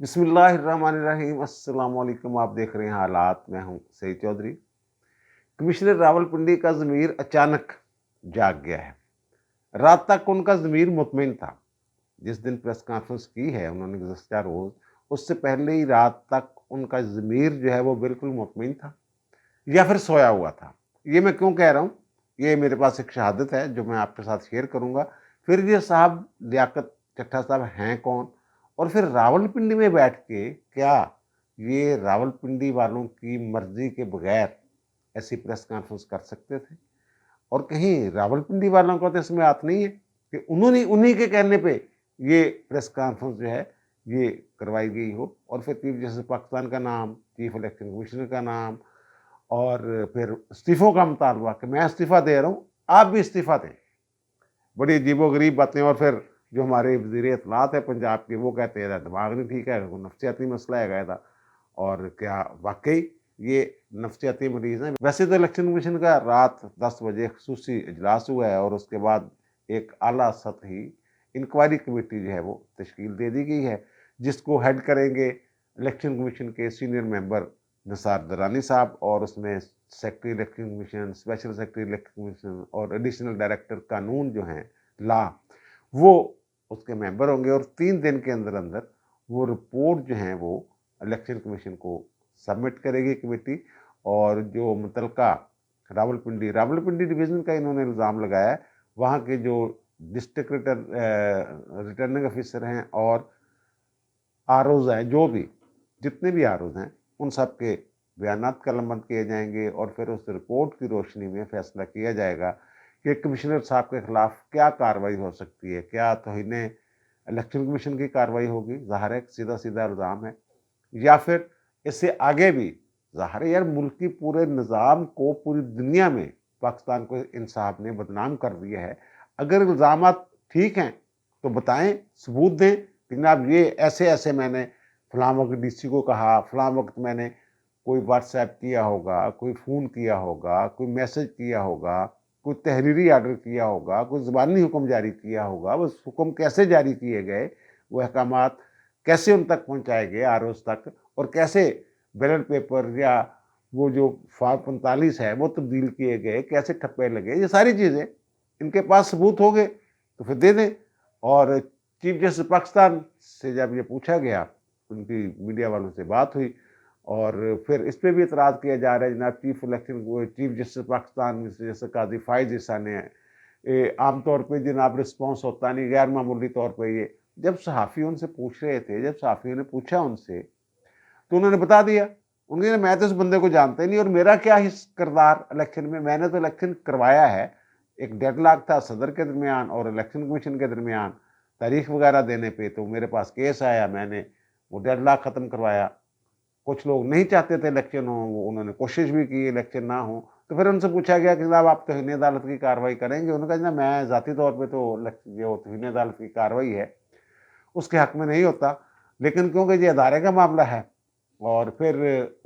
बिस्मिल्लाहिर्रहमानिर्रहीम। अस्सलाम वालेकुम। आप देख रहे हैं हालात। मैं हूं सईद चौधरी। कमिश्नर रावलपिंडी का ज़मीर अचानक जाग गया है। रात तक उनका ज़मीर मुतमिन था। जिस दिन प्रेस कॉन्फ्रेंस की है उन्होंने गुज़श्ता रोज़, उससे पहले ही रात तक उनका ज़मीर जो है वो बिल्कुल मुतमिन था या फिर सोया हुआ था। ये मैं क्यों कह रहा हूँ, ये मेरे पास एक शहादत है जो मैं आपके साथ शेयर करूँगा। फिर ये साहब लियाकत चट्टा साहब हैं कौन, और फिर रावलपिंडी में बैठ के क्या ये रावलपिंडी वालों की मर्जी के बगैर ऐसी प्रेस कॉन्फ्रेंस कर सकते थे? और कहीं रावलपिंडी वालों का तो इसमें हाथ नहीं है कि उन्होंने उन्हीं के कहने पे ये प्रेस कॉन्फ्रेंस जो है ये करवाई गई हो, और फिर चीफ जस्टिस पाकिस्तान का नाम, चीफ इलेक्शन कमिश्नर का नाम, और फिर इस्तीफों का मुतालबा कि मैं इस्तीफा दे रहा हूँ, आप भी इस्तीफा दें। बड़ी अजीबो-गरीब बातें। और फिर जो हमारे वज़ीर इत्तलात है पंजाब के, वो कहते हैं दिमाग नहीं ठीक है, वो नफ्सियाती मसला है कायदा। और क्या वाक़ई ये नफ्सियाती मरीज़ हैं? वैसे तो इलेक्शन कमीशन का रात 10 बजे ख़ुसूसी इजलास हुआ है और उसके बाद एक आला सतही इंक्वायरी कमेटी जो है वो तश्कील दे दी गई है, जिसको हेड करेंगे इलेक्शन कमीशन के सीनियर मेंबर निसार दरानी साहब, और उसमें secretary election commission, special secretary election commission और एडिशनल डायरेक्टर कानून जो हैं लॉ, वो उसके मेंबर होंगे। और 3 दिन के अंदर अंदर वो रिपोर्ट जो है वो इलेक्शन कमीशन को सबमिट करेगी कमेटी। और जो मुतलका रावलपिंडी डिवीज़न का इन्होंने इल्ज़ाम लगाया है, वहाँ के जो डिस्ट्रिक्ट रिटर्निंग ऑफिसर हैं और आरओज़ हैं, जो भी जितने भी आरओज़ हैं, उन सब के बयानात कलमबंद किए जाएंगे और फिर उस रिपोर्ट की रोशनी में फैसला किया जाएगा कि कमिश्नर साहब के खिलाफ क्या कार्रवाई हो सकती है। क्या तौहीने इलेक्शन कमीशन की कार्रवाई होगी, ज़ाहिर है सीधा सीधा इल्ज़ाम है, या फिर इससे आगे भी? ज़ाहिर है यार, मुल्क की पूरे निज़ाम को पूरी दुनिया में पाकिस्तान को इन साहब ने बदनाम कर दिया है। अगर इल्ज़ामात ठीक हैं तो बताएं, सबूत दें कि जनाब ये ऐसे ऐसे मैंने फलां वक्त डीसी को कहा, फलां वक्त मैंने कोई व्हाट्सएप किया होगा, कोई फ़ोन किया होगा, कोई मैसेज किया होगा, कोई तहरीरी आर्डर किया होगा, कोई ज़ुबानी हुक्म जारी किया होगा। वो हुक्म कैसे जारी किए गए, वो अहकामात कैसे उन तक पहुँचाए गए आरओज़ तक, और कैसे बैलेट पेपर या वो जो फॉर्म 45 है वो तब्दील किए गए, कैसे ठप्पे लगे, ये सारी चीज़ें इनके पास सबूत हो गए तो फिर दे दें। और चीफ जस्टिस पाकिस्तान से जब ये पूछा गया, उनकी मीडिया वालों से बात हुई और फिर इस पे भी इतराज़ किया जा रहा है जनाब चीफ जस्टिस पाकिस्तान जैसे काजी फाइज ईसा ने आमतौर पे जनाब रिस्पॉन्स होता नहीं, गैर मामूली तौर पे ये जब सहाफ़ी उनसे पूछ रहे थे, जब सहाफ़ियों ने पूछा उनसे तो उन्होंने बता दिया। उन्होंने कहा मैं तो इस बंदे को जानता ही नहीं और मेरा क्या किरदार इलेक्शन में, मैंने तो इलेक्शन करवाया है। एक डेडलॉक था सदर के दरमियान और इलेक्शन कमीशन के दरमियान तारीख वगैरह देने पे, तो मेरे पास केस आया, मैंने वो डेडलॉक ख़त्म करवाया। कुछ लोग नहीं चाहते थे इलेक्शन हो, वो उन्होंने कोशिश भी की इलेक्शन ना हो। तो फिर उनसे पूछा गया कि जनाब आप तौहीन अदालत की कार्रवाई करेंगे? उन्होंने कहा जनाब मैं ज़ाती तौर पे तो जो तौहीन अदालत की कार्रवाई है उसके हक़ में नहीं होता, लेकिन क्योंकि ये अदारे का मामला है और फिर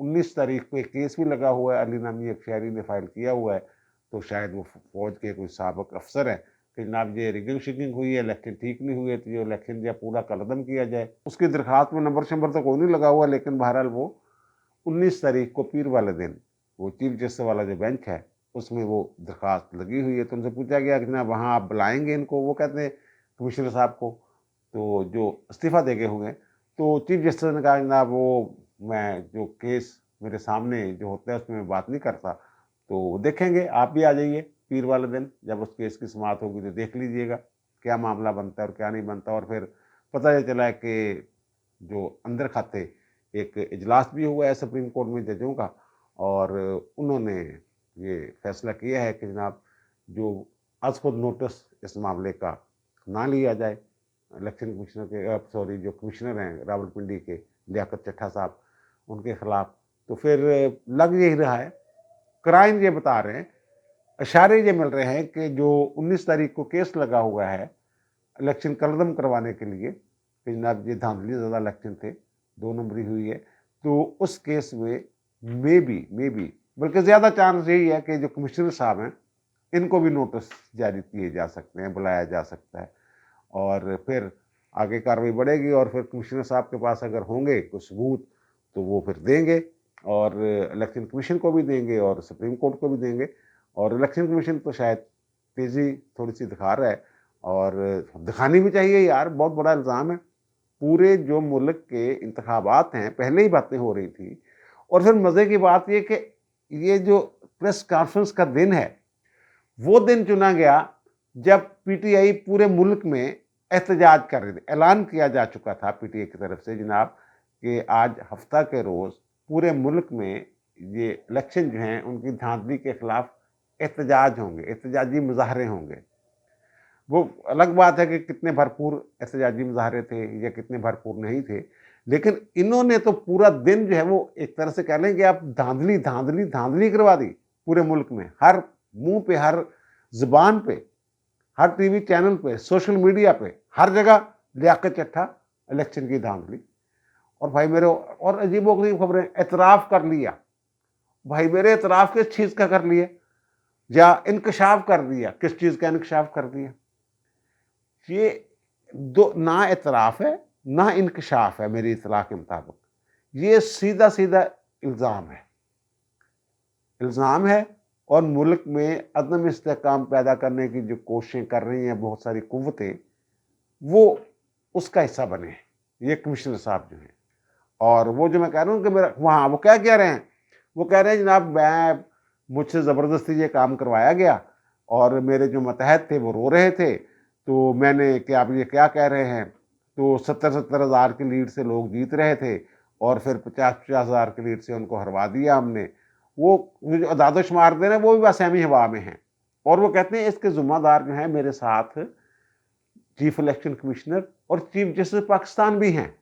19 तारीख को एक केस भी लगा हुआ है, अली नामी एक शहरी ने फाइल किया हुआ है, तो शायद वो फ़ौज के कोई साबिक़ अफ़सर हैं कि जनाब ये रिगिंग शिगिंग हुई है, इलेक्शन ठीक नहीं हुए, तो ये इलेक्शन जो पूरा कलअदम किया जाए। उसकी दरख्वास्त में नंबर शंबर तो कोई नहीं लगा हुआ, लेकिन बहरहाल वो 19 तारीख को पीर वाले दिन वो चीफ जस्टिस वाला जो बेंच है उसमें वो दरख्वास्त लगी हुई है। तो उनसे पूछा गया कि जनाब वहाँ आप बुलाएंगे इनको? वो कहते हैं कमिश्नर साहब को, तो जो इस्तीफ़ा दे गए होंगे। तो चीफ जस्टिस ने कहा जनाब वो मैं जो केस मेरे सामने जो होता है उसमें मैं बात नहीं करता, तो देखेंगे, आप भी आ जाइए पीर वाले दिन, जब उस केस की समाअत होगी तो देख लीजिएगा क्या मामला बनता है और क्या नहीं बनता। और फिर पता ये चला है कि जो अंदर खाते एक इजलास भी हुआ है सुप्रीम कोर्ट में जजों का, और उन्होंने ये फैसला किया है कि जनाब जो आज खुद नोटिस इस मामले का ना लिया जाए इलेक्शन कमिश्नर के, सॉरी जो कमिश्नर हैं रावलपिंडी के लियाकत चट्टा साहब, उनके खिलाफ। तो फिर लग यही रहा है, क्राइम ये बता रहे हैं, इशारे ये मिल रहे हैं कि जो 19 तारीख को केस लगा हुआ है इलेक्शन कलअदम करवाने के लिए कि जनाब ये धांधली ज़्यादा इलेक्शन थे, 2 नंबरी हुई है, तो उस केस में मे बी बल्कि ज़्यादा चांस यही है कि जो कमिश्नर साहब हैं इनको भी नोटिस जारी किए जा सकते हैं, बुलाया जा सकता है। और फिर आगे कार्रवाई बढ़ेगी और फिर कमिश्नर साहब के पास अगर होंगे कुछ सबूत तो वो फिर देंगे, और इलेक्शन कमीशन को भी देंगे और सुप्रीम कोर्ट को भी देंगे। और इलेक्शन कमीशन तो शायद तेज़ी थोड़ी सी दिखा रहा है, और दिखानी भी चाहिए यार, बहुत बड़ा इल्ज़ाम है। पूरे जो मुल्क के इंतखाबात हैं, पहले ही बातें हो रही थी, और फिर मज़े की बात ये कि ये जो प्रेस कॉन्फ्रेंस का दिन है, वो दिन चुना गया जब पीटीआई पूरे मुल्क में एहतजाज कर रही थी। ऐलान किया जा चुका था पीटीआई की तरफ से जनाब कि आज हफ्ता के रोज़ पूरे मुल्क में ये इलेक्शन जो हैं उनकी धांधली के खिलाफ एहतजाज होंगे, एहतजाजी मुजाहरे होंगे। वो अलग बात है कि कितने भरपूर एहतजाजी मुजाहरे थे या कितने भरपूर नहीं थे, लेकिन इन्होंने तो पूरा दिन जो है वो एक तरह से कह लें कि आप धांधली धांधली धांधली करवा दी पूरे मुल्क में, हर मुंह पे, हर जुबान पे, हर टीवी चैनल पे, सोशल मीडिया पे, हर जगह लियाकत चट्टा इलेक्शन की धांधली। और भाई मेरे, और अजीबोगरीब खबरें, एतराफ़ कर लिया। भाई मेरे, एतराफ़ किस चीज़ का कर लिया, या इंकशाफ कर दिया, किस चीज़ का इंकशाफ कर दिया? ये दो, ना एतराफ़ है ना इंकशाफ है मेरी इत्तला के मुताबिक, ये सीधा सीधा इल्ज़ाम है, इल्ज़ाम है। और मुल्क में अदम इस्तेहकाम पैदा करने की जो कोशिशें कर रही हैं बहुत सारी कुव्वतें, वो उसका हिस्सा बने हैं ये कमिश्नर साहब जो हैं। और वो जो मैं कह रहा हूँ कि मेरा वहाँ वो क्या कह रहे हैं, वो कह रहे हैं जनाब मैं, मुझसे ज़बरदस्ती ये काम करवाया गया और मेरे जो मतहत थे वो रो रहे थे, तो मैंने कि आप ये क्या कह रहे हैं, तो 70-70 हज़ार की लीड से लोग जीत रहे थे और फिर 50-50 हज़ार की लीड से उनको हरवा दिया हमने। वो जो अदाद-ओ-शुमार दे रहे हैं वो भी बस सहमी हवा में हैं। और वो कहते हैं इसके ज़िम्मेदार जो हैं मेरे साथ चीफ इलेक्शन कमिश्नर और चीफ जस्टिस पाकिस्तान भी हैं।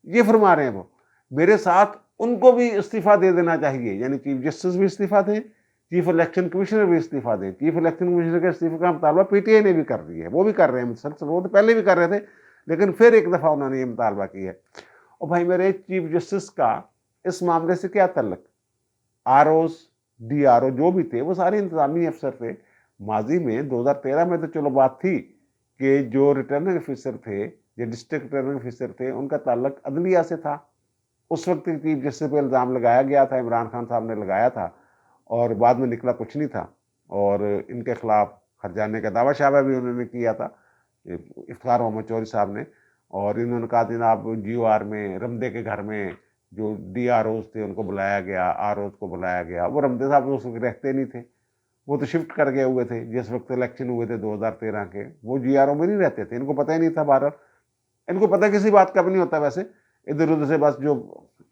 ये फरमा रहे हैं वो, मेरे साथ उनको भी इस्तीफ़ा दे देना चाहिए, यानी चीफ जस्टिस भी इस्तीफ़ा दें, चीफ इलेक्शन कमिश्नर भी इस्तीफ़ा दें। चीफ इलेक्शन कमिश्नर के इस्तीफ़े का मुतालबा पीटीआई ने भी कर दिया है, वो भी कर रहे हैं मुसलसल, वो तो पहले भी कर रहे थे, लेकिन फिर एक दफ़ा उन्होंने ये मुतालबा किया है। और भाई मेरे, चीफ जस्टिस का इस मामले से क्या तल्लुक? आरओज़, डीआरओ जो भी थे वो सारे इंतज़ामी अफसर थे। माजी में 2013 में तो चलो बात थी कि जो रिटर्निंग ऑफिसर थे, जो डिस्ट्रिक्ट रिटर्निंग ऑफिसर थे, उनका ताल्लुक अदलिया से था। उस वक्त चीफ जस्टिस पे इल्ज़ाम लगाया गया था, इमरान खान साहब ने लगाया था, और बाद में निकला कुछ नहीं था, और इनके खिलाफ हर्जाने का दावा शावा भी उन्होंने किया था, इफ्तार मोहम्मद चौधरी साहब ने। और इन्होंने कहा जनाब GOR में रमदे के घर में जो DROs थे उनको बुलाया गया, ROs को बुलाया गया। वो रमदे साहब तो उस वक्त रहते नहीं थे, वो तो शिफ्ट कर गए हुए थे जिस वक्त इलेक्शन हुए थे 2013 के, वो GRO में नहीं रहते थे, इनको पता ही नहीं था। बारह इनको पता किसी बात का भी नहीं होता वैसे, इधर उधर से बस जो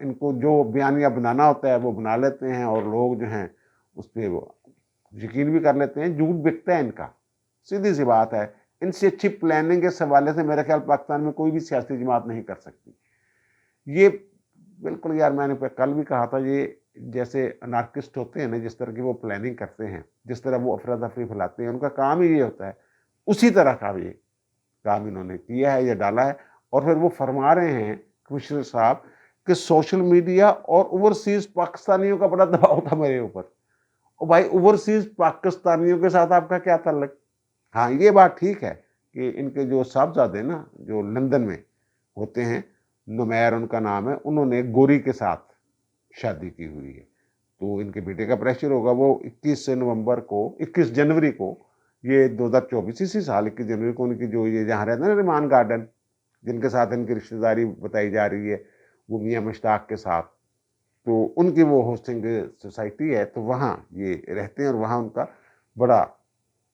इनको जो बयानिया बनाना होता है वो बना लेते हैं, और लोग जो हैं उस पर वो यकीन भी कर लेते हैं, झूठ बिकता है इनका, सीधी सी बात है। इनसे अच्छी प्लानिंग के हवाले से मेरे ख्याल पाकिस्तान में कोई भी सियासी जमात नहीं कर सकती। ये बिल्कुल यार, मैंने कल भी कहा था, ये जैसे अनार्किस्ट होते हैं ना, जिस तरह की वो प्लानिंग करते हैं, जिस तरह वो अफरा तफरी फैलाते हैं, उनका काम ही ये होता है, उसी तरह का ये काम इन्होंने किया है या डाला है। और फिर वो फरमा रहे हैं कमिश्नर साहब कि सोशल मीडिया और ओवरसीज पाकिस्तानियों का बड़ा दबाव था मेरे ऊपर। और भाई, ओवरसीज पाकिस्तानियों के साथ आपका क्या ताल्लुक? हाँ, ये बात ठीक है कि इनके जो साहबजादे ना, जो लंदन में होते हैं, नुमैर उनका नाम है, उन्होंने गोरी के साथ शादी की हुई है, तो इनके बेटे का प्रेशर होगा। वो 21 जनवरी को ये 2024 इसी साल 21 जनवरी को उनकी जो ये जहाँ रहते हैं ना, रिमान गार्डन, जिनके साथ इनकी रिश्तेदारी बताई जा रही है, वो मियाँ मुश्ताक के साथ, तो उनकी वो होस्टिंग सोसाइटी है, तो वहाँ ये रहते हैं, और वहाँ उनका बड़ा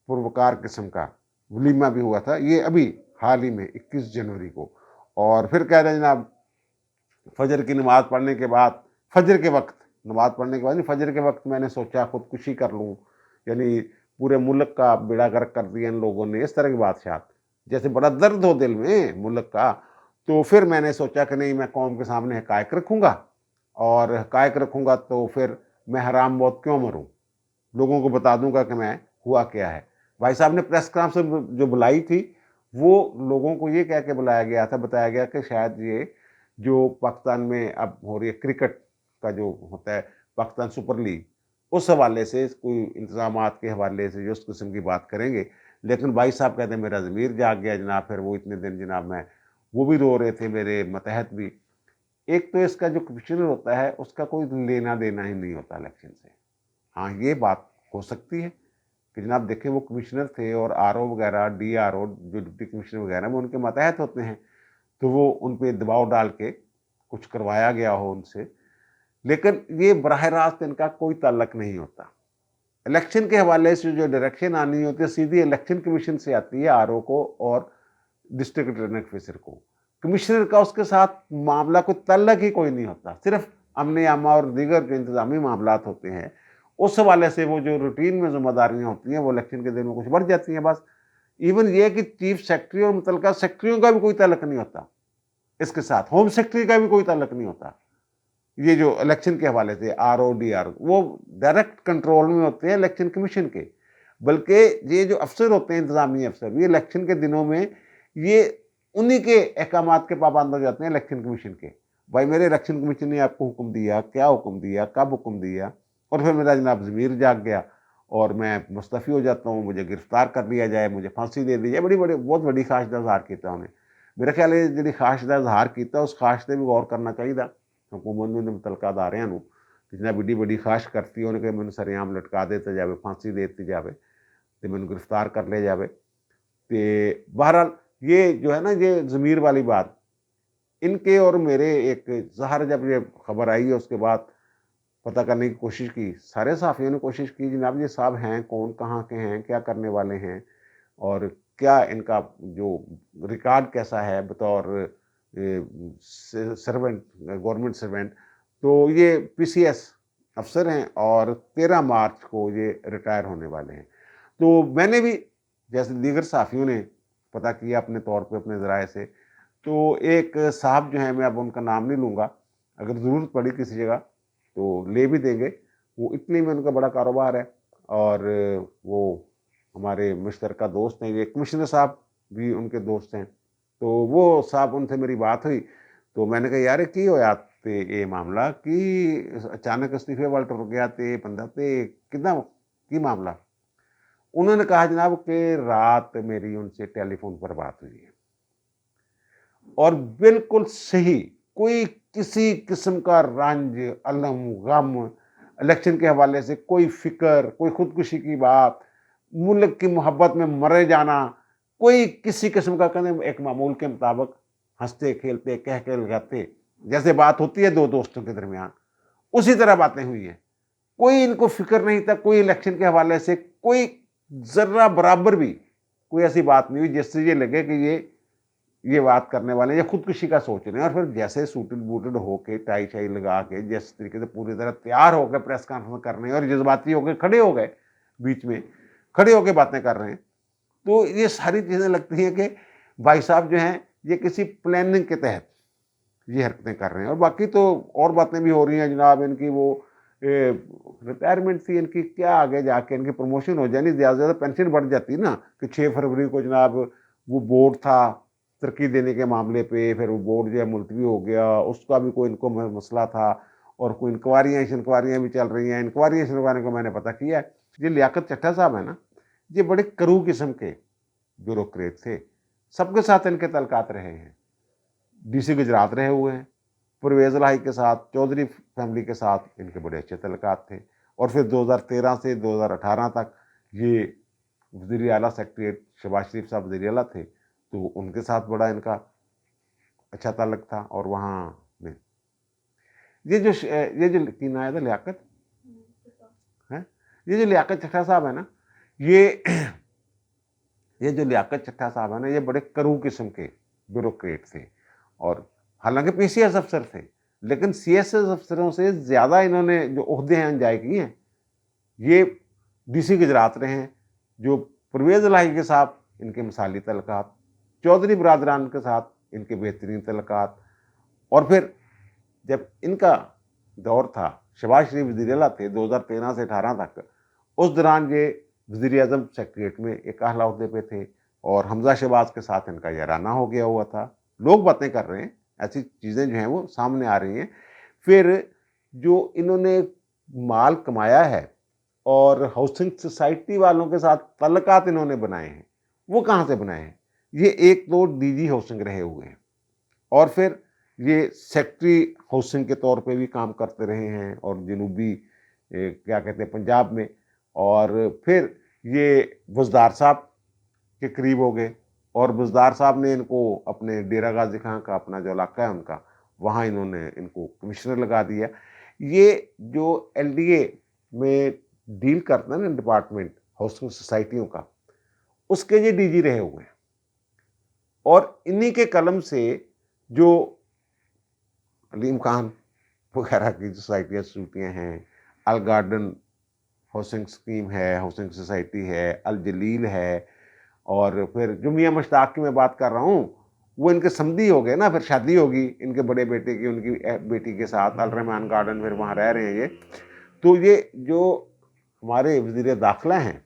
पुरवकार किस्म का वलीमा भी हुआ था, ये अभी हाल ही में 21 जनवरी को। और फिर कह रहे हैं जनाब, फजर की नमाज़ पढ़ने के बाद, फजर के वक्त नमाज़ पढ़ने के बाद नहीं, फजर के वक्त मैंने सोचा खुदकुशी कर लूँ, यानी पूरे मुल्क का बेड़ा गर्क कर दिया इन लोगों ने, इस तरह की बात, जैसे बड़ा दर्द हो दिल में मुल्क का। तो फिर मैंने सोचा कि नहीं, मैं कौम के सामने हकायक रखूँगा, और हकायक रखूँगा तो फिर मैं हराम मौत क्यों मरूँ, लोगों को बता दूंगा कि मैं हुआ क्या है। भाई साहब ने प्रेस कॉन्फ्रेंस जो बुलाई थी, वो लोगों को ये कह के बुलाया गया था, बताया गया कि शायद ये जो पाकिस्तान में अब हो रही है क्रिकेट का जो होता है, पाकिस्तान सुपर लीग, उस हवाले से कोई इंतजामात के हवाले से जो उस किस्म की बात करेंगे। लेकिन भाई साहब कहते हैं मेरा ज़मीर जाग गया जनाब, फिर वो इतने दिन जनाब मैं وہ بھی رو رہے تھے، میرے ماتحت بھی۔ ایک تو اس کا جو کمشنر ہوتا ہے اس کا کوئی لینا دینا ہی نہیں ہوتا الیکشن سے۔ ہاں یہ بات ہو سکتی ہے کہ جناب دیکھیں وہ کمشنر تھے اور آر او وغیرہ، ڈی آر او جو ڈپٹی کمشنر وغیرہ وہ ان کے ماتحت ہوتے ہیں، تو وہ ان پہ دباؤ ڈال کے کچھ کروایا گیا ہو ان سے، لیکن یہ براہ راست ان کا کوئی تعلق نہیں ہوتا۔ الیکشن کے حوالے سے جو ڈائریکشن آنی ہوتی ہے سیدھی الیکشن کمیشن سے آتی ہے، آر او کو اور ڈسٹرکٹ ریٹرننگ آفیسر کو۔ کمشنر کا اس کے ساتھ معاملہ کوئی تعلق ہی کوئی نہیں ہوتا، صرف امن عامہ اور دیگر جو انتظامی معاملات ہوتے ہیں اس حوالے سے وہ جو روٹین میں ذمہ داریاں ہوتی ہیں وہ الیکشن کے دن میں کچھ بڑھ جاتی ہیں بس۔ ایون یہ کہ چیف سیکرٹری اور متعلقہ سیکرٹریوں کا بھی کوئی تعلق نہیں ہوتا اس کے ساتھ، ہوم سیکرٹری کا بھی کوئی تعلق نہیں ہوتا۔ یہ جو الیکشن کے حوالے سے آر او ڈی آر وہ ڈائریکٹ کنٹرول میں ہوتے ہیں الیکشن کمیشن کے، بلکہ یہ جو افسر ہوتے ہیں انتظامی افسر یہ الیکشن کے دنوں میں یہ انہی کے احکامات کے پابند ہو جاتے ہیں الیکشن کمیشن کے۔ بھائی میرے الیکشن کمیشن نے آپ کو حکم دیا، کیا حکم دیا، کب حکم دیا، اور پھر میرا جناب ضمیر جاگ گیا اور میں مستعفی ہو جاتا ہوں، مجھے گرفتار کر لیا جائے، مجھے پھانسی دے دی جائے۔ بہت بڑی خواہشات اظہار کیتا انہیں، میرا خیال ہے جی خواہشات اظہار کیتا اس خواہش سے بھی غور کرنا چاہیے حکومت نے متعلقہ اداریاں نو کہ جناب بڑی بڑی خواہش کرتی انہیں کہ میں سر عام لٹکا دیتا جاوے، پھانسی دیتی جاوے تو میں گرفتار کر لے جاوے۔ تو بہرحال یہ جو ہے نا یہ ضمیر والی بات ان کے اور میرے ایک ظاہر جب یہ خبر آئی ہے اس کے بعد پتہ کرنے کی کوشش کی، سارے صحافیوں نے کوشش کی جناب یہ صاحب ہیں کون، کہاں کے ہیں، کیا کرنے والے ہیں، اور کیا ان کا جو ریکارڈ کیسا ہے بطور سرونٹ، گورنمنٹ سرونٹ۔ تو یہ پی سی ایس افسر ہیں اور 13 مارچ کو یہ ریٹائر ہونے والے ہیں۔ تو میں نے بھی جیسے دیگر صحافیوں نے پتہ کیا اپنے طور پہ اپنے ذرائع سے، تو ایک صاحب جو ہیں میں اب ان کا نام نہیں لوں گا، اگر ضرورت پڑی کسی جگہ تو لے بھی دیں گے، وہ اتنی میں ان کا بڑا کاروبار ہے اور وہ ہمارے مشترکہ دوست ہیں، یہ کمشنر صاحب بھی ان کے دوست ہیں۔ تو وہ صاحب ان سے میری بات ہوئی تو میں نے کہا یار کی ہویا تے یہ معاملہ کہ اچانک استعفے وال ٹر گیا تے بندہ تے کداں کی معاملہ؟ انہوں نے کہا جناب کہ رات میری ان سے ٹیلی فون پر بات ہوئی ہے اور بالکل صحیح، کوئی کسی قسم کا رنج، الم، غم، الیکشن کے حوالے سے کوئی فکر، کوئی خودکشی کی بات، ملک کی محبت میں مرے جانا، کوئی کسی قسم کا کہنے ایک معمول کے مطابق ہنستے کھیلتے کہہ کے لگاتے جیسے بات ہوتی ہے دو دوستوں کے درمیان اسی طرح باتیں ہوئی ہیں۔ کوئی ان کو فکر نہیں تھا، کوئی الیکشن کے حوالے سے کوئی ذرہ برابر بھی کوئی ایسی بات نہیں ہوئی جس سے یہ لگے کہ یہ بات کرنے والے یا خودکشی کا سوچ رہے ہیں۔ اور پھر جیسے سوٹڈ بوٹڈ ہو کے ٹائی شائی لگا کے جس طریقے سے پوری طرح تیار ہو کے پریس کانفرنس کر رہے ہیں اور جذباتی ہو کے کھڑے ہو گئے، بیچ میں کھڑے ہو کے باتیں کر رہے ہیں، تو یہ ساری چیزیں لگتی ہیں کہ بھائی صاحب جو ہیں یہ کسی پلاننگ کے تحت یہ حرکتیں کر رہے ہیں۔ اور باقی تو اور باتیں بھی ہو رہی ہیں جناب، ان کی وہ ریٹائرمنٹ تھی ان کی، کیا آگے جا کے ان کی پروموشن ہو جائے، زیادہ سے زیادہ پینشن بڑھ جاتی نا کہ 6 فروری کو جناب وہ بورڈ تھا ترقی دینے کے معاملے پہ، پھر وہ بورڈ جو ہے ملتوی ہو گیا، اس کا بھی کوئی ان کو مسئلہ تھا اور کوئی انکوائریاں بھی چل رہی ہیں۔ انکوائریاں کو میں نے پتہ کیا ہے، یہ لیاقت چٹھا صاحب ہے نا، یہ بڑے کرو قسم کے بیوروکریٹ تھے، سب کے ساتھ ان کے تعلقات رہے ہیں، ڈی سی گجرات رہے ہوئے ہیں، پرویز الہی کے ساتھ، چودھری فیملی کے ساتھ ان کے بڑے اچھے تعلقات تھے، اور پھر 2013 سے 2018 تک یہ وزیر اعلیٰ سیکریٹریٹ شہباز شریف صاحب وزیر اعلیٰ تھے تو ان کے ساتھ بڑا ان کا اچھا تعلق تھا۔ اور وہاں میں یہ جو تین آیا تھا لیاقت ہے، یہ جو لیاقت چٹھا صاحب ہے نا، یہ جو لیاقت چٹھا صاحب ہے نا، یہ بڑے کرو قسم کے بیوروکریٹ تھے، اور حالانکہ پی سی ایس افسر تھے لیکن سی ایس ایس افسروں سے زیادہ انہوں نے جو عہدے ہیں انجائے کیے ہیں۔ یہ ڈی سی گجرات رہے ہیں، جو پرویز الہی کے ساتھ ان کے مثالی تعلقات، چودھری برادران کے ساتھ ان کے بہترین تعلقات، اور پھر جب ان کا دور تھا شہباز شریف وزیر اعلیٰ تھے 2013 سے 18 تک، اس دوران یہ وزیر اعظم سیکریٹریٹ میں ایک اعلیٰ عہدے پہ تھے، اور حمزہ شہباز کے ساتھ ان کا یارانہ ہو گیا ہوا تھا۔ لوگ باتیں کر رہے ہیں، ایسی چیزیں جو ہیں وہ سامنے آ رہی ہیں۔ پھر جو انہوں نے مال کمایا ہے اور ہاؤسنگ سوسائٹی والوں کے ساتھ تعلقات انہوں نے بنائے ہیں، وہ کہاں سے بنائے ہیں؟ یہ ایک تو ڈی جی ہاؤسنگ رہے ہوئے ہیں، اور پھر یہ سیکٹری ہاؤسنگ کے طور پہ بھی کام کرتے رہے ہیں اور جنوبی کیا کہتے ہیں پنجاب میں، اور پھر یہ بزدار صاحب کے قریب ہو گئے، اور بزدار صاحب نے ان کو اپنے ڈیرہ غازی خان کا اپنا جو علاقہ ہے ان کا، وہاں انہوں نے ان کو کمشنر لگا دیا۔ یہ جو ایل ڈی اے میں ڈیل کرتا ہے نا ڈپارٹمنٹ ہاؤسنگ سوسائٹیوں کا، اس کے یہ ڈی جی رہے ہوئے ہیں، اور انہی کے قلم سے جو علیم خان وغیرہ کی سوسائٹیاں سوٹیاں ہیں، الگارڈن ہاؤسنگ اسکیم ہے، ہاؤسنگ سوسائٹی ہے، الجلیل ہے، اور پھر جو میاں مشتاق کی میں بات کر رہا ہوں وہ ان کے سمدھی ہو گئے نا، پھر شادی ہوگی ان کے بڑے بیٹے کی ان کی بیٹی کے ساتھ، الرحمان گارڈن، پھر وہاں رہ رہے ہیں یہ۔ تو یہ جو ہمارے وزیر داخلہ ہیں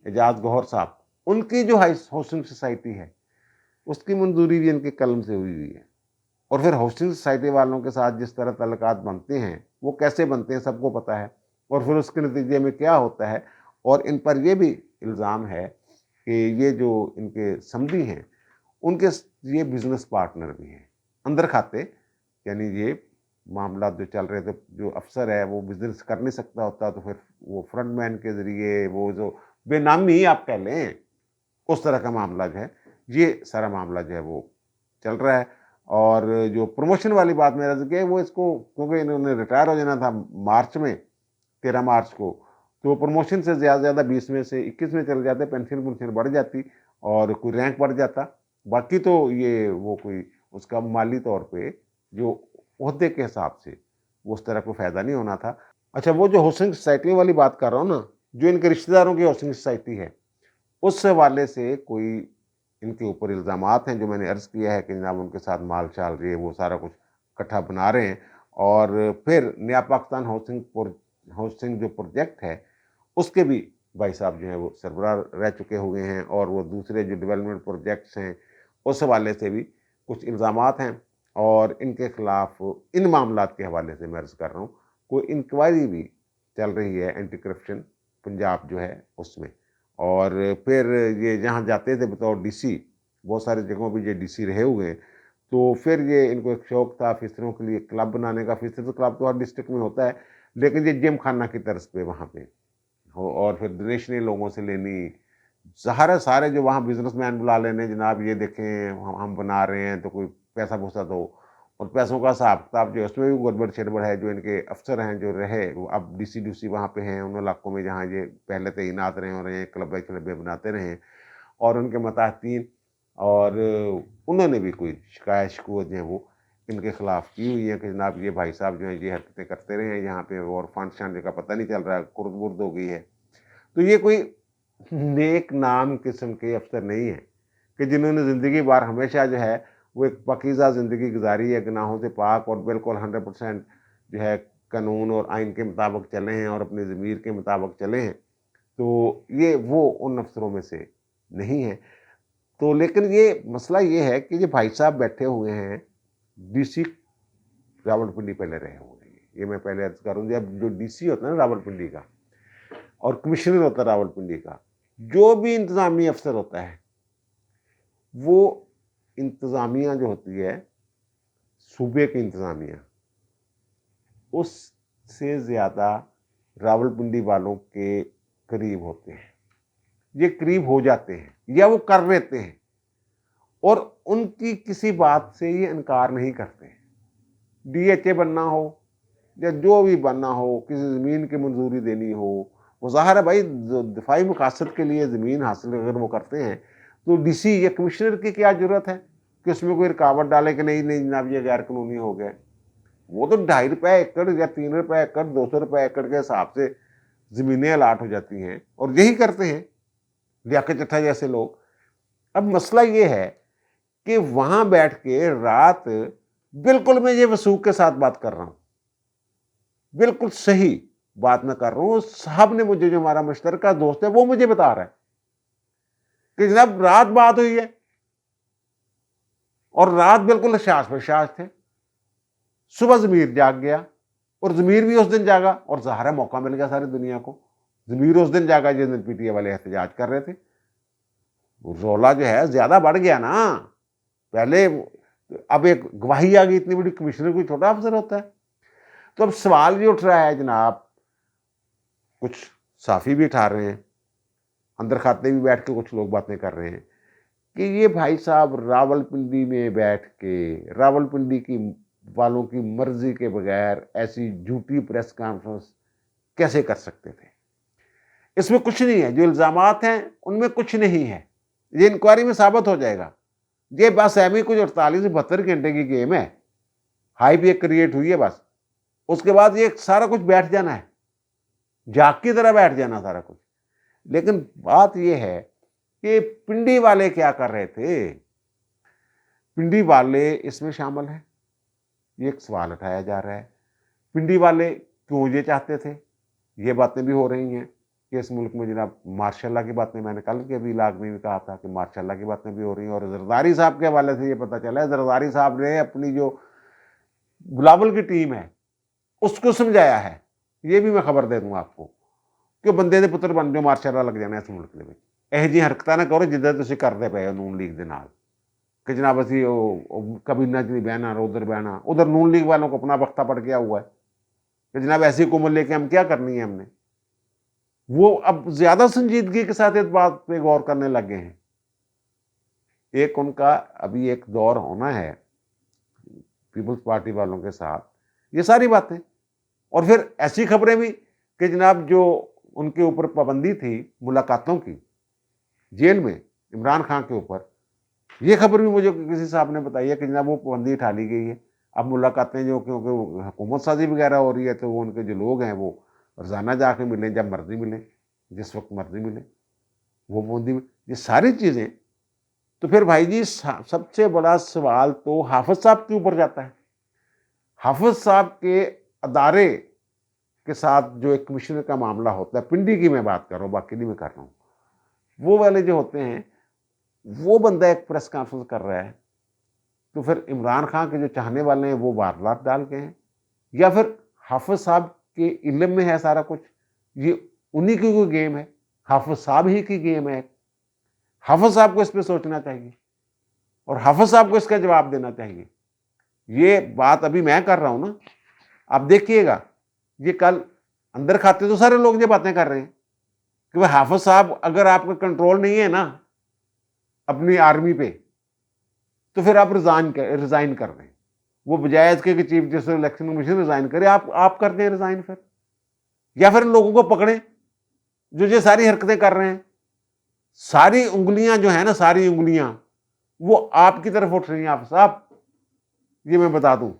اعجاز گوہر صاحب، ان کی جو ہاؤسنگ سوسائٹی ہے اس کی منظوری بھی ان کے قلم سے ہوئی ہے، اور پھر ہاؤسنگ سوسائٹی والوں کے ساتھ جس طرح تعلقات بنتے ہیں وہ کیسے بنتے ہیں سب کو پتہ ہے، اور پھر اس کے نتیجے میں کیا ہوتا ہے۔ اور ان پر یہ بھی الزام ہے کہ یہ جو ان کے سمدھی ہیں ان کے یہ بزنس پارٹنر بھی ہیں اندر کھاتے، یعنی یہ معاملات جو چل رہے تھے، جو افسر ہے وہ بزنس کر نہیں سکتا ہوتا تو پھر وہ فرنٹ مین کے ذریعے وہ جو بے نامی آپ کہہ لیں اس طرح کا معاملہ جو ہے، یہ سارا معاملہ جو ہے وہ چل رہا ہے۔ اور جو پروموشن والی بات میں عرض کی وہ اس کو کیونکہ انہوں نے ریٹائر ہو جانا تھا مارچ میں، 13 مارچ کو، تو پروموشن سے زیادہ 20 میں سے 21 میں چل جاتے، پینشن بڑھ جاتی اور کوئی رینک بڑھ جاتا، باقی تو یہ وہ کوئی اس کا مالی طور پہ جو عہدے کے حساب سے وہ اس طرح کو فائدہ نہیں ہونا تھا۔ اچھا، وہ جو ہاؤسنگ سوسائٹیوں والی بات کر رہا ہوں نا، جو ان کے رشتہ داروں کی ہاؤسنگ سوسائٹی ہے، اس حوالے سے کوئی ان کے اوپر الزامات ہیں جو میں نے عرض کیا ہے کہ جناب ان کے ساتھ مال چال رہی ہے، وہ سارا کچھ اکٹھا بنا رہے ہیں، اور پھر نیا پاکستان ہاؤسنگ جو پروجیکٹ ہے اس کے بھی بھائی صاحب جو ہیں وہ سربراہ رہ چکے ہوئے ہیں، اور وہ دوسرے جو ڈیولپمنٹ پروجیکٹس ہیں اس حوالے سے بھی کچھ الزامات ہیں، اور ان کے خلاف ان معاملات کے حوالے سے میں عرض کر رہا ہوں کوئی انکوائری بھی چل رہی ہے اینٹی کرپشن پنجاب جو ہے اس میں۔ اور پھر یہ جہاں جاتے تھے بطور ڈی سی، بہت ساری جگہوں پہ یہ ڈی سی رہے ہوئے ہیں، تو پھر یہ ان کو ایک شوق تھا افسروں کے لیے کلب بنانے کا۔ افسر کلب تو ہر ڈسٹرکٹ میں ہوتا ہے، لیکن یہ جم خانہ کی طرز پہ وہاں پہ ہو، اور پھر ڈونیشنیں لوگوں سے لینی، سارے جو وہاں بزنس مین بلا لینے، جناب یہ دیکھیں ہم بنا رہے ہیں تو کوئی پیسہ پوسا دو، اور پیسوں کا حساب کتاب جو اس میں بھی گڑبڑ چھڑبڑ ہے۔ جو ان کے افسر ہیں جو رہے وہ اب ڈی سی وہاں پہ ہیں ان علاقوں میں جہاں یہ پہلے تعینات رہے ہیں، کلبے بناتے رہے ہیں، اور ان کے متحدین، اور انہوں نے بھی کوئی شکایت جو ہے وہ ان کے خلاف کی ہوئی ہے کہ جناب یہ بھائی صاحب جو ہیں یہ حرکتیں کرتے رہے ہیں یہاں پہ، اور فنڈ شانڈ کا پتہ نہیں چل رہا ہے، کرد برد ہو گئی ہے۔ تو یہ کوئی نیک نام قسم کے افسر نہیں ہیں کہ جنہوں نے زندگی بھر ہمیشہ جو ہے وہ ایک پاکیزہ زندگی گزاری ہے، گناہوں سے پاک، اور بالکل 100% جو ہے قانون اور آئین کے مطابق چلے ہیں اور اپنی ضمیر کے مطابق چلے ہیں۔ تو یہ وہ ان افسروں میں سے نہیں ہے۔ تو لیکن یہ مسئلہ یہ ہے کہ یہ بھائی صاحب بیٹھے ہوئے ہیں ڈی سی راولپنڈی پہلے رہے ہوئے ہیں، یہ میں پہلے عرض کروں، جب جو ڈی سی ہوتا ہے نا راولپنڈی کا اور کمشنر ہوتا ہے راولپنڈی کا، جو بھی انتظامی افسر ہوتا ہے وہ انتظامیہ جو ہوتی ہے صوبے کی انتظامیہ، اس سے زیادہ راولپنڈی والوں کے قریب ہوتے ہیں، یہ قریب ہو جاتے ہیں یا وہ کر لیتے ہیں، اور ان کی کسی بات سے یہ انکار نہیں کرتے۔ ڈی ایچ اے بننا ہو یا جو بھی بننا ہو، کسی زمین کی منظوری دینی ہو، وہ ظاہر ہے بھائی دفاعی مقاصد کے لیے زمین حاصل اگر وہ کرتے ہیں تو ڈی سی یا کمشنر کی کیا ضرورت ہے کہ اس میں کوئی رکاوٹ ڈالے کہ نہیں جناب یہ غیر قانونی ہو گئے۔ وہ تو 2.5 روپے ایکڑ یا 3 روپے ایکڑ 200 روپے ایکڑ کے حساب سے زمینیں الاٹ ہو جاتی ہیں، اور یہی کرتے ہیں لیاقت چٹھا جیسے لوگ۔ اب مسئلہ یہ ہے کہ وہاں بیٹھ کے رات بالکل میں یہ وثوق کے ساتھ بات کر رہا ہوں، بالکل صحیح بات میں کر رہا ہوں، صاحب نے مجھے جو ہمارا مشترکہ دوست ہے وہ مجھے بتا رہا ہے کہ جناب رات بات ہوئی ہے، اور رات بالکل حشاش بشاش تھے، صبح ضمیر جاگ گیا، اور ضمیر بھی اس دن جاگا، اور ظاہر موقع مل گیا ساری دنیا کو، ضمیر اس دن جاگا جس دن پی ٹی اے والے احتجاج کر رہے تھے۔ رولا جو ہے زیادہ بڑھ گیا نا، پہلے अब एक गवाही आ गई इतनी बड़ी, कमिश्नर कोई छोटा अफसर होता है? तो अब सवाल ये उठ रहा है जनाब, कुछ साफी भी उठा रहे हैं, अंदर खाते भी बैठ के कुछ लोग बातें कर रहे हैं कि ये भाई साहब रावलपिंडी में बैठ के रावलपिंडी की वालों की मर्जी के बगैर ऐसी झूठी प्रेस कॉन्फ्रेंस कैसे कर सकते थे? इसमें कुछ नहीं है, जो इल्जामात हैं उनमें कुछ नहीं है, ये इंक्वायरी में साबित हो जाएगा। ये बस एम कुछ 48 से 72 घंटे की गेम है, हाइप एक क्रिएट हुई है बस, उसके बाद ये सारा कुछ बैठ जाना है, जाग की तरह बैठ जाना सारा कुछ। लेकिन बात ये है कि पिंडी वाले क्या कर रहे थे? पिंडी वाले इसमें शामिल हैं, ये एक सवाल उठाया जा रहा है। पिंडी वाले क्यों ये चाहते थे? ये बातें भी हो रही हैं कि इस मुल्क में जनाब मार्शाल्लाह की बातें, मैंने कल के भी लाग में भी कहा था कि मार्शाल्लाह की बातें भी हो रही हैं। और जरदारी साहब के हवाले से ये पता चला है, जरदारी साहब ने अपनी जो बिलावल की टीम है उसको समझाया है, ये भी मैं खबर दे दूंगा आपको, कि बंदे दे पुत्र बन जो मार्शाल्लाह लग जाना इस मुल्क में। ਇਹੋ ਜਿਹੀ ਹਰਕਤਾਂ ਨਾ ਕਰੋ ਜਿੱਦਾਂ ਤੁਸੀਂ ਕਰਦੇ ਪਏ ਹੋ ਨੂਨ ਲੀਗ ਦੇ ਨਾਲ, कि जनाब ਅਸੀਂ कबीना च नहीं बहना, उधर बहना। उधर नून लीग वालों को अपना बख्ता पड़ गया हुआ है कि जनाब ऐसी हुकूमत लेके हम क्या करनी है हमने। वो अब ज्यादा संजीदगी के साथ इस बात पे गौर करने लग गए हैं। एक उनका अभी एक दौर होना है पीपल्स पार्टी वालों के साथ, ये सारी बातें, और फिर ऐसी खबरें भी कि जनाब जो उनके ऊपर पाबंदी थी मुलाकातों की जेल में इमरान खान के ऊपर, ये खबर भी मुझे किसी साहब ने बताई है कि जनाब वो पाबंदी उठा ली गई है। अब मुलाकातें जो, क्योंकि हुकूमत साजी वगैरह हो रही है, तो वो उनके जो लोग हैं वो रोजाना जाके मिलें, जब मर्जी मिलें, जिस वक्त मर्जी मिलें, वो पाबंदी में ये सारी चीज़ें। तो फिर भाई जी सबसे बड़ा सवाल तो हाफिज साहब के ऊपर जाता है। हाफिज साहब के अदारे के साथ जो एक कमिश्नर का मामला होता है, पिंडी की मैं बात कर रहा हूँ, बाकी नहीं मैं कर रहा हूँ, वो वाले जो होते हैं, वो बंदा एक प्रेस कॉन्फ्रेंस कर रहा है, तो फिर इमरान खान के जो चाहने वाले हैं वो वारदात डाल के हैं, या फिर हाफिज साहब के इल्म में है सारा कुछ, ये उन्हीं की कोई गेम है, हाफिज साहब ही की गेम है। हाफिज साहब को इस पर सोचना चाहिए और हाफिज साहब को इसका जवाब देना चाहिए। ये बात अभी मैं कर रहा हूं ना, आप देखिएगा, ये कल अंदर खाते तो सारे लोग ये बातें कर रहे हैं कि भाई हाफिज साहब अगर आपका कंट्रोल नहीं है ना अपनी आर्मी पे, तो फिर आप रिजाइन कर दें। वो बजाय इसके कि chief justice election commission resign करे, आप कर दें रिजाइन फिर, या फिर लोगों को पकड़ें जो ये सारी हरकतें कर रहे हैं। सारी उंगलियां जो है ना, सारी उंगलियां वो आपकी तरफ उठ रही हैं। आप साहब ये मैं बता दूं,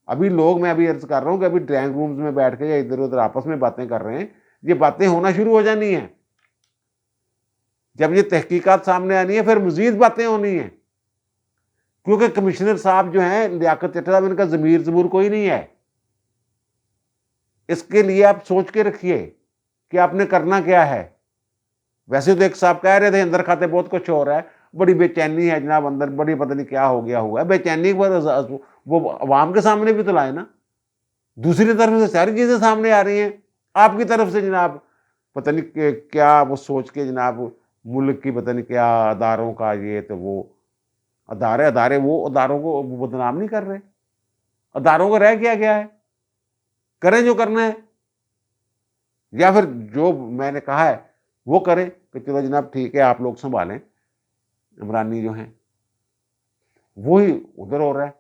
अभी लोग, मैं अभी अर्ज कर रहा हूं कि अभी ड्राइंग रूम्स में बैठ के या इधर उधर आपस में बातें कर रहे हैं, ये बातें होना शुरू हो जानी है। जब ये तहकीकात सामने आनी है फिर मजीद बातें होनी है, क्योंकि कमिश्नर साहब जो हैं लियाकत चट्टा साहब, इनका जमीर जबूर कोई नहीं है। इसके लिए आप सोच के रखिए कि आपने करना क्या है। वैसे तो एक साहब कह रहे थे अंदर खाते बहुत कुछ हो रहा है, बड़ी बेचैनी है जनाब अंदर, बड़ी पता नहीं क्या हो गया हुआ है। बेचैनी पर वो अवाम के सामने भी तो लाए ना, दूसरी तरफ से सारी चीजें सामने आ रही हैं, आपकी तरफ से जनाब पता नहीं क्या वो सोच के जनाब मुल्क की पता नहीं क्या अदारों का ये, तो वो अदारे वो अदारों को बदनाम नहीं कर रहे, अदारों को रह क्या गया है, करें जो करना है, या फिर जो मैंने कहा है वो करें कि चलो जनाब ठीक है आप लोग संभालें। इमरानी जो हैं वही उधर हो रहा है,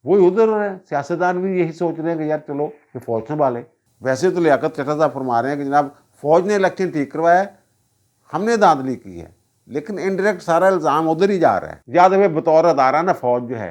वही उधर हो रहा है। सियासतदान भी यही सोच रहे हैं कि यार चलो कि फौज संभाले। वैसे तो लियाकत चट्टा साहब फरमा रहे हैं कि जनाब फौज ने इलेक्शन ठीक करवाया, हमने धांधली की है, लेकिन इनडायरेक्ट सारा इल्ज़ाम उधर ही जा रहा है। याद है बतौर अदारा ना फौज जो है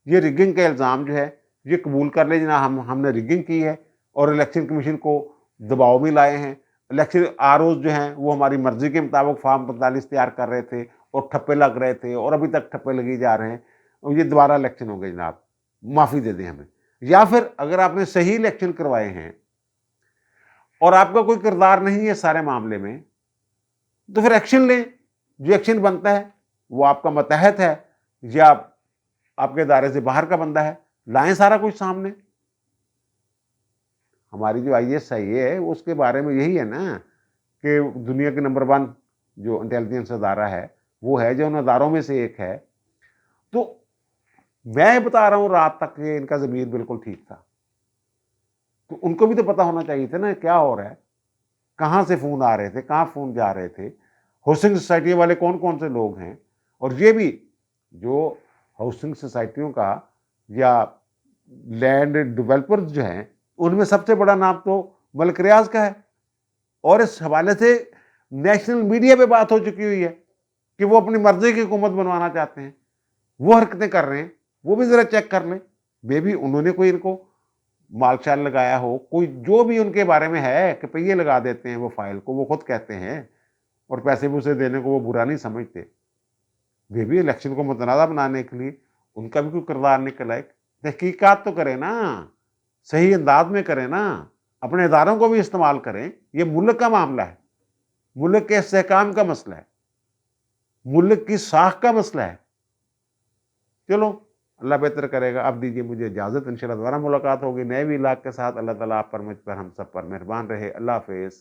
ये रिगिंग का इल्ज़ाम जो है ये कबूल कर ले जना, हमने रिगिंग की है और इलेक्शन कमीशन को दबाव में लाए हैं। इलेक्शन आरओज़ जो हैं वो हमारी मर्जी के मुताबिक फॉर्म 45 तैयार कर रहे थे और ठप्पे लग रहे थे और अभी तक ठप्पे लगे जा रहे हैं, और ये दोबारा इलेक्शन हो गए जनाब, माफ़ी दे दें हमें। या फिर अगर आपने सही इलेक्शन करवाए हैं और आपका कोई किरदार नहीं है सारे मामले में, तो फिर एक्शन लें। जो एक्शन बनता है वो आपका मतहत है या आपके दायरे से बाहर का बंदा है, लाएं सारा कुछ सामने। हमारी जो ISI है उसके बारे में यही है ना कि दुनिया के नंबर 1 जो इंटेलिजेंस अदारा है वो है, जो उन अदारों में से एक है। तो मैं बता रहा हूँ रात तक ये इनका ज़मीर बिल्कुल ठीक था। तो उनको भी तो पता होना चाहिए था ना क्या हो रहा है, कहाँ से फ़ोन आ रहे थे, कहाँ फ़ोन जा रहे थे, हाउसिंग सोसाइटी वाले कौन-कौन से लोग हैं। और ये भी जो हाउसिंग सोसाइटियों का या लैंड डेवलपर्स जो हैं, उनमें सबसे बड़ा नाम तो मलिक रियाज़ का है। और इस हवाले से नेशनल मीडिया पे बात हो चुकी हुई है कि वो अपनी मर्ज़ी की हुकूमत बनवाना चाहते हैं। वो हरकतें कर रहे हैं, वो भी ज़रा चेक कर लें। मेबी उन्होंने कोई इनको माल-शाल लगाया हो, कोई जो भी उनके बारे में है कि पहिये लगा देते हैं वो फ़ाइल को, वो खुद कहते हैं और पैसे-वूसे देने को वो बुरा नहीं समझते। मेबी इलेक्शन को मुतनाज़ बनाने के लिए उनका भी कोई किरदार निकल आए। तहकीकात तो करें ना, सही अंदाज़ में करें ना, अपने इदारों को भी इस्तेमाल करें। ये मुल्क का मामला है, मुल्क के इस्तेहकाम का मसला है, मुल्क की साख का मसला है। चलो, अल्लाह बेहतर करेगा। अब दीजिए मुझे इजाज़त, इंशाअल्लाह दोबारा मुलाकात होगी नए व्लॉग के साथ। अल्लाह ताला आप पर, मुझ पर, हम सब पर मेहरबान रहे। अल्लाह हाफ़िज़।